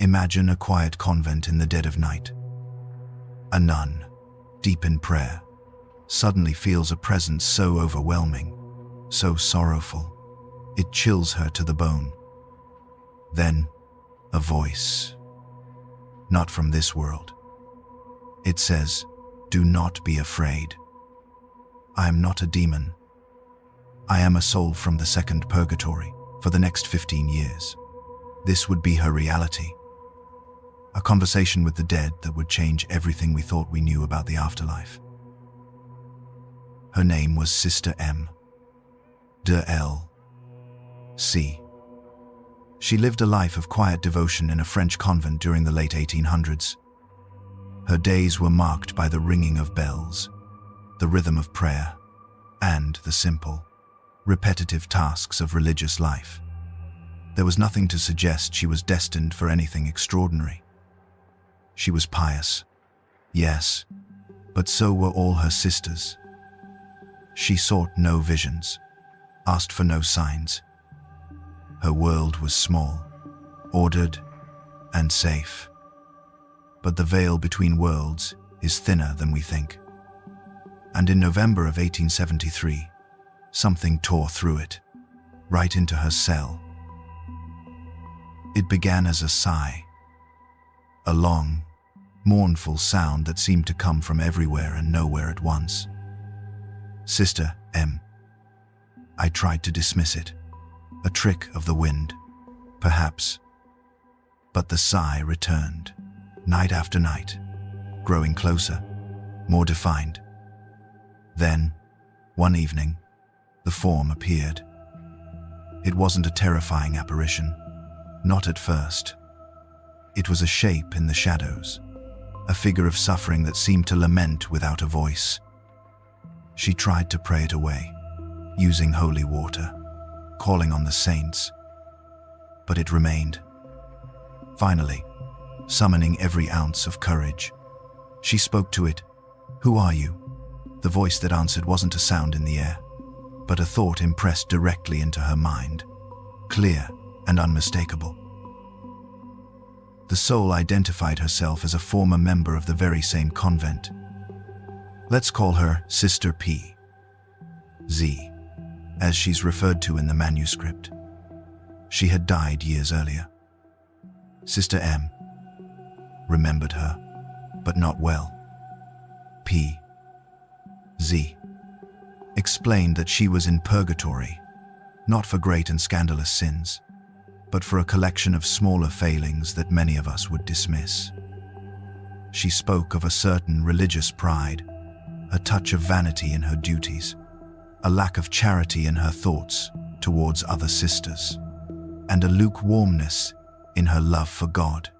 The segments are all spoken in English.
Imagine a quiet convent in the dead of night. A nun, deep in prayer, suddenly feels a presence so overwhelming, so sorrowful, it chills her to the bone. Then, a voice. Not from this world. It says, "Do not be afraid. I am not a demon. I am a soul from the second purgatory for the next 15 years. This would be her reality. A conversation with the dead that would change everything we thought we knew about the afterlife. Her name was Sister M. de L. C. She lived a life of quiet devotion in a French convent during the late 1800s. Her days were marked by the ringing of bells, the rhythm of prayer, and the simple, repetitive tasks of religious life. There was nothing to suggest she was destined for anything extraordinary. She was pious, yes, but so were all her sisters. She sought no visions, asked for no signs. Her world was small, ordered, and safe. But the veil between worlds is thinner than we think. And in November of 1873, something tore through it, right into her cell. It began as a sigh, a long, mournful sound that seemed to come from everywhere and nowhere at once. Sister M. I tried to dismiss it, a trick of the wind, perhaps. But the sigh returned, night after night, growing closer, more defined. Then, one evening, the form appeared. It wasn't a terrifying apparition, not at first. It was a shape in the shadows, a figure of suffering that seemed to lament without a voice. She tried to pray it away, using holy water, calling on the saints, but it remained. Finally, summoning every ounce of courage, she spoke to it. "Who are you?" The voice that answered wasn't a sound in the air, but a thought impressed directly into her mind, clear and unmistakable. The soul identified herself as a former member of the very same convent. Let's call her Sister P. Z, as she's referred to in the manuscript. She had died years earlier. Sister M remembered her, but not well. P. Z explained that she was in purgatory, not for great and scandalous sins, but for a collection of smaller failings that many of us would dismiss. She spoke of a certain religious pride, a touch of vanity in her duties, a lack of charity in her thoughts towards other sisters, and a lukewarmness in her love for God.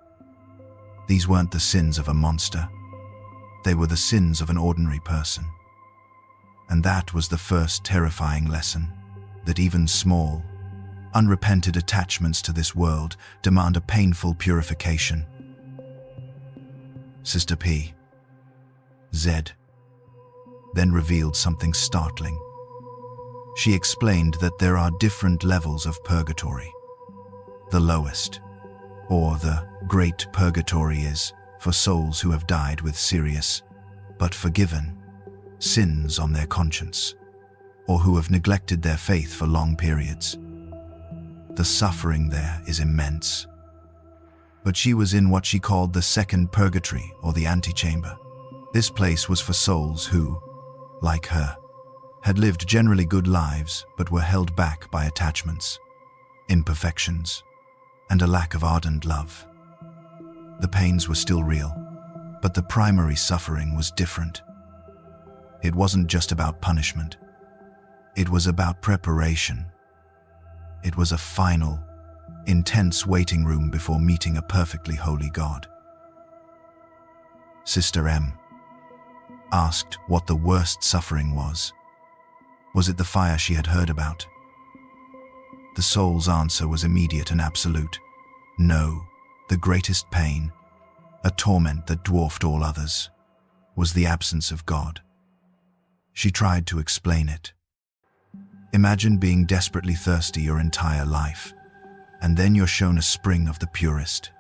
These weren't the sins of a monster. They were the sins of an ordinary person. And that was the first terrifying lesson, that even small, unrepented attachments to this world demand a painful purification. Sister P. Z then revealed something startling. She explained that there are different levels of purgatory. The lowest, or the Great Purgatory, is for souls who have died with serious, but forgiven, sins on their conscience, or who have neglected their faith for long periods. The suffering there is immense. But she was in what she called the second purgatory, or the antechamber. This place was for souls who, like her, had lived generally good lives but were held back by attachments, imperfections, and a lack of ardent love. The pains were still real, but the primary suffering was different. It wasn't just about punishment. It was about preparation. It was a final, intense waiting room before meeting a perfectly holy God. Sister M asked what the worst suffering was. Was it the fire she had heard about? The soul's answer was immediate and absolute. No, the greatest pain, a torment that dwarfed all others, was the absence of God. She tried to explain it. Imagine being desperately thirsty your entire life, and then you're shown a spring of the purest,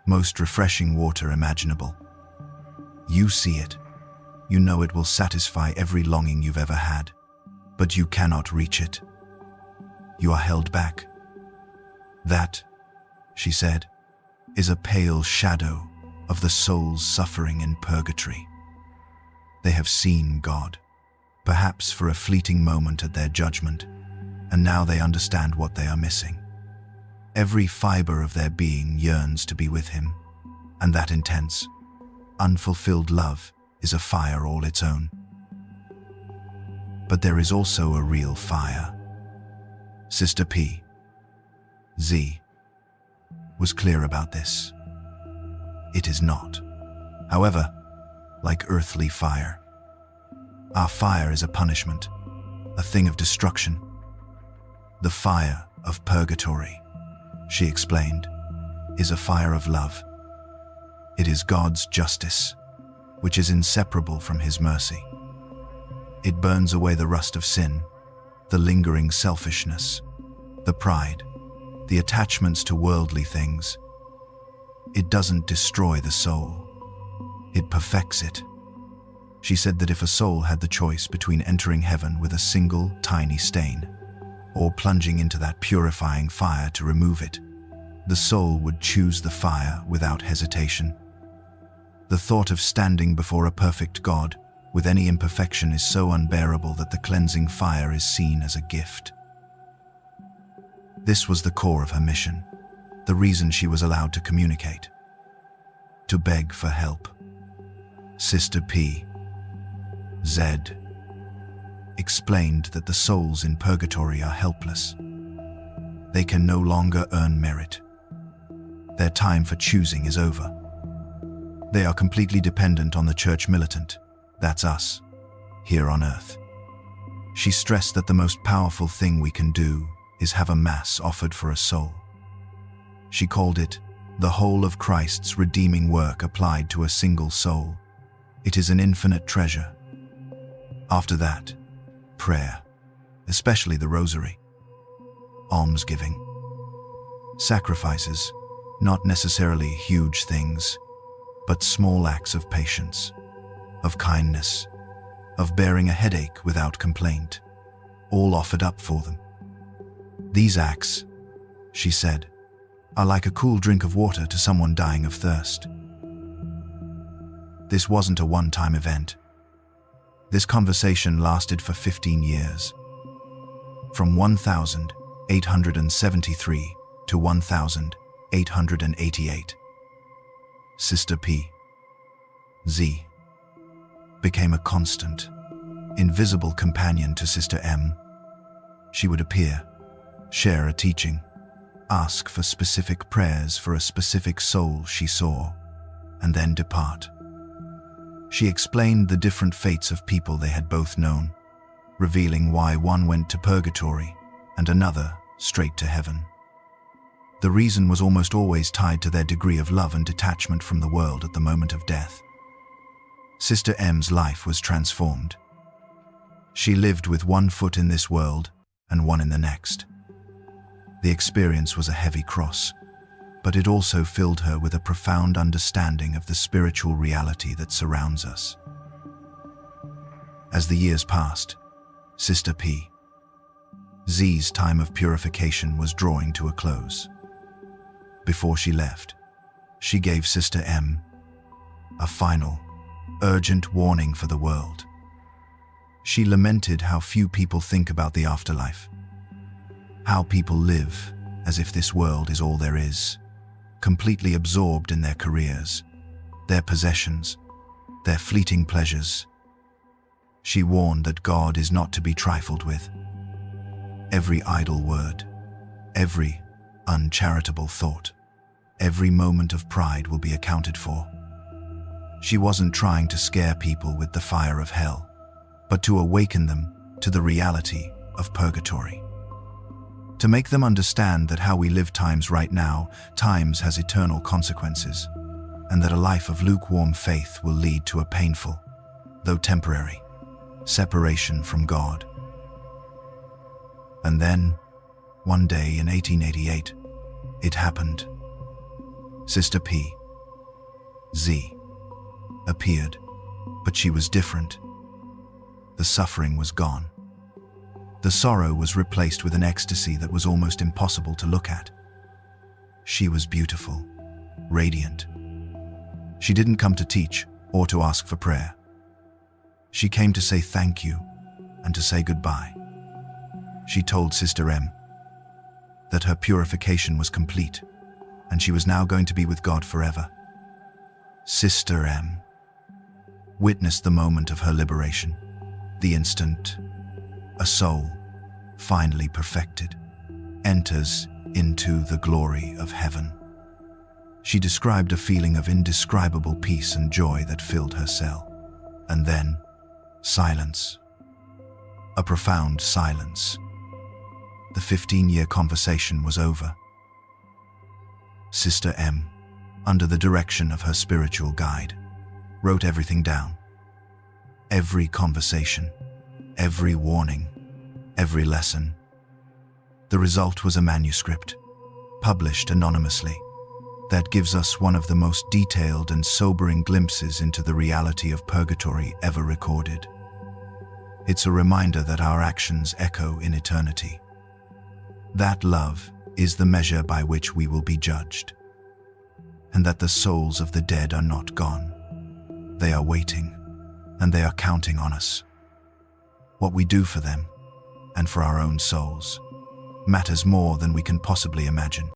most refreshing water imaginable. You see it. You know it will satisfy every longing you've ever had, but you cannot reach it. You are held back. That, she said, is a pale shadow of the souls suffering in purgatory. They have seen God, perhaps for a fleeting moment at their judgment, and now they understand what they are missing. Every fiber of their being yearns to be with Him, and that intense, unfulfilled love is a fire all its own. But there is also a real fire. Sister P. Z. was clear about this. It is not, however, like earthly fire. Our fire is a punishment, a thing of destruction. The fire of purgatory, she explained, is a fire of love. It is God's justice, which is inseparable from His mercy. It burns away the rust of sin, the lingering selfishness, the pride, the attachments to worldly things. It doesn't destroy the soul. It perfects it. She said that if a soul had the choice between entering heaven with a single tiny stain or plunging into that purifying fire to remove it, the soul would choose the fire without hesitation. The thought of standing before a perfect God with any imperfection is so unbearable that the cleansing fire is seen as a gift. This was the core of her mission, the reason she was allowed to communicate, to beg for help. Sister P. Z. explained that the souls in purgatory are helpless. They can no longer earn merit. Their time for choosing is over. They are completely dependent on the church militant, that's us, here on earth. She stressed that the most powerful thing we can do is have a mass offered for a soul. She called it the whole of Christ's redeeming work applied to a single soul. It is an infinite treasure. After that, prayer, especially the rosary, almsgiving, sacrifices, not necessarily huge things, but small acts of patience, of kindness, of bearing a headache without complaint, all offered up for them. These acts, she said, are like a cool drink of water to someone dying of thirst. This wasn't a one-time event. This conversation lasted for 15 years, from 1873 to 1888. Sister P. Z. became a constant, invisible companion to Sister M. She would appear, share a teaching, ask for specific prayers for a specific soul she saw, and then depart. She explained the different fates of people they had both known, revealing why one went to purgatory and another straight to heaven. The reason was almost always tied to their degree of love and detachment from the world at the moment of death. Sister M's life was transformed. She lived with one foot in this world and one in the next. The experience was a heavy cross, but it also filled her with a profound understanding of the spiritual reality that surrounds us. As the years passed, Sister P. Z's time of purification was drawing to a close. Before she left, she gave Sister M a final, urgent warning for the world. She lamented how few people think about the afterlife, how people live as if this world is all there is, completely absorbed in their careers, their possessions, their fleeting pleasures. She warned that God is not to be trifled with. Every idle word, every uncharitable thought, every moment of pride will be accounted for. She wasn't trying to scare people with the fire of hell, but to awaken them to the reality of purgatory. To make them understand that how we live times right now, times has eternal consequences, and that a life of lukewarm faith will lead to a painful, though temporary, separation from God. And then, one day in 1888, it happened. Sister P. Z appeared, but she was different. The suffering was gone. The sorrow was replaced with an ecstasy that was almost impossible to look at. She was beautiful, radiant. She didn't come to teach or to ask for prayer. She came to say thank you and to say goodbye. She told Sister M that her purification was complete and she was now going to be with God forever. Sister M witnessed the moment of her liberation, the instant a soul, finally perfected, enters into the glory of heaven. She described a feeling of indescribable peace and joy that filled her cell. And then, silence. A profound silence. The 15-year conversation was over. Sister M, under the direction of her spiritual guide, wrote everything down. Every conversation, every warning, every lesson. The result was a manuscript, published anonymously, that gives us one of the most detailed and sobering glimpses into the reality of purgatory ever recorded. It's a reminder that our actions echo in eternity. That love is the measure by which we will be judged, and that the souls of the dead are not gone. They are waiting, and they are counting on us. What we do for them, and for our own souls, matters more than we can possibly imagine.